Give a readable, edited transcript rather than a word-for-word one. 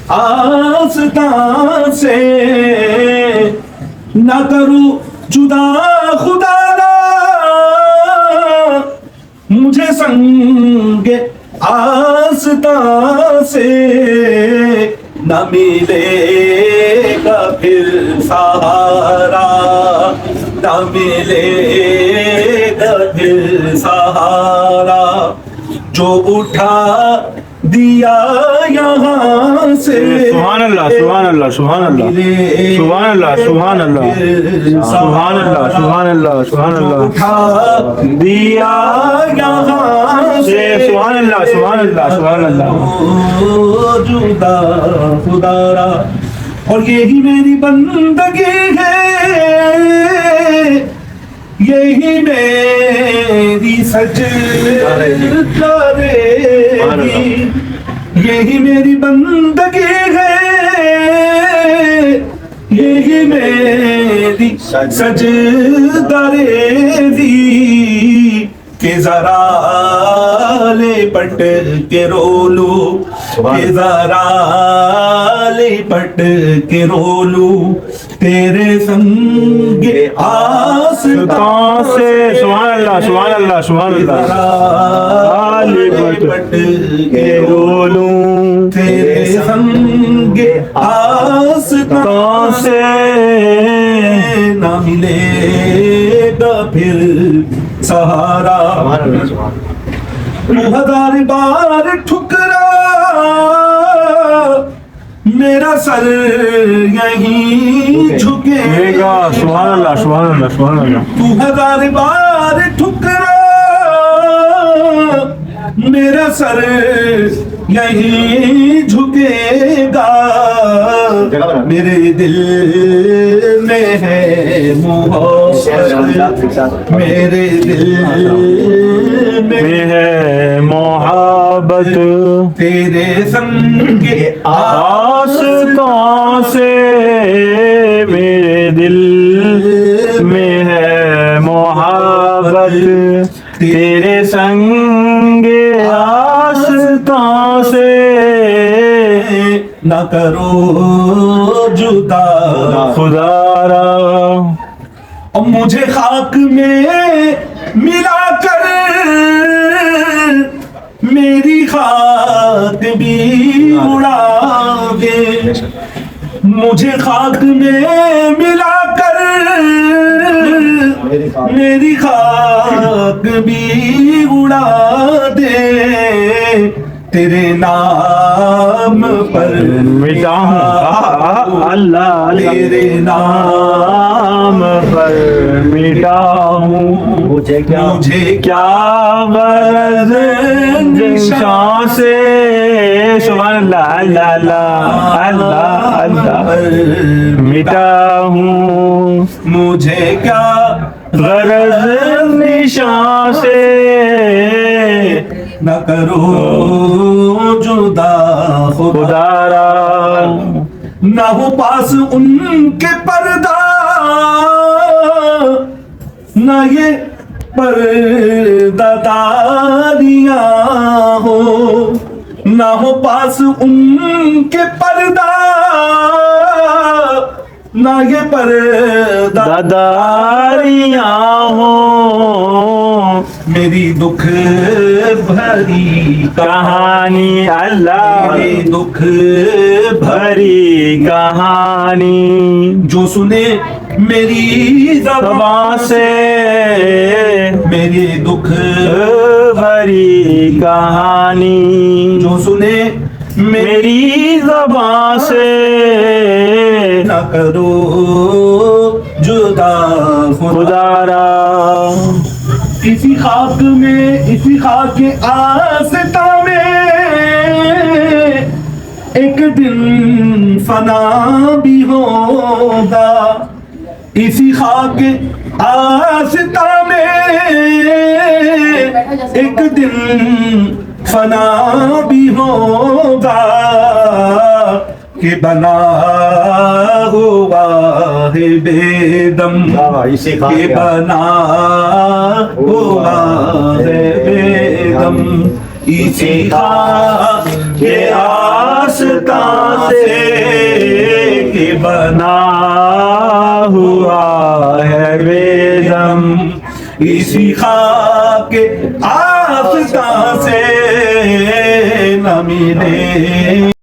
آستان سے نہ کروں جدا خدا را مجھے سنگ آستان سے نہ ملے گا پھر سہارا نہ ملے گا پھر سہارا جو اٹھا دیا یہاں سے سبحان اللہ سبحان اللہ سبحان اللہ سبحان اللہ سبحان اللہ سبحان اللہ سبحان اللہ سبحان اللہ اٹھا دیا یہاں سے سبحان اللہ سبحان اللہ سبحان اللہ جدا خدا را اور یہی میری بندگی ہے یہی میری سجدگی یہی میری بندگی ہے یہی میری سجدگی کہ ذرا لپٹ کے رو لوں کہ ذرا لپٹ کے رو لوں تیرے سنگ آستان سے سبحان اللہ سبحان اللہ سبحان اللہ لپٹ کے رو لوں تیرے سنگ آستان سے نہ ملے گا پھر سہارا ہزار بار ٹھکرا میرا سر یہیں جھکے گا سبحان اللہ سبحان اللہ سبحان اللہ تو ہزار بار ٹھکرا میرا سر یہیں جھکے گا میرے دل میں ہے محبت میرے دل میں ہے محبت تیرے سنگ آستان سے میرے دل میں ہے محبت تیرے سنگ آستان سے نہ کرو جدا خدا را اور مجھے خاک میں ملا کر میری خاک بھی اڑا دے مجھے خاک میں ملا کر میری خاک بھی اڑا دے تیرے نام پر مٹاؤں اللہ تیرے نام پر مٹاؤں مجھے کیا غرض نشان سے سبحان اللہ اللہ اللہ اللہ اللہ مٹاؤں مجھے کیا غرض نشان سے نہ کرو جدا خدا را نہ ہو پاس ان کے پردہ نہ یہ پردہ داریاں ہو نہ ہو پاس ان کے پردہ نہ یہ پردہ داریاں ہوں میری دکھ بھری کہانی اللہ میری دکھ بھری کہانی جو سنے میری زبان سے میری دکھ بھری کہانی جو سنے میری زبان سے نہ کرو جدا خدا را اسی خاک میں اسی خاک کے آستان میں ایک دن فنا بھی ہوگا اسی خاک کے آستان میں ایک دن فنا بھی ہوگا کہ بنا ہوا ہے بے دم کہ بنا ہوا ہے بے دم اسی خاک کے داستان سے کہ بنا ہوا ہے بیدم اسی خاک آفتاب سے نہ ملے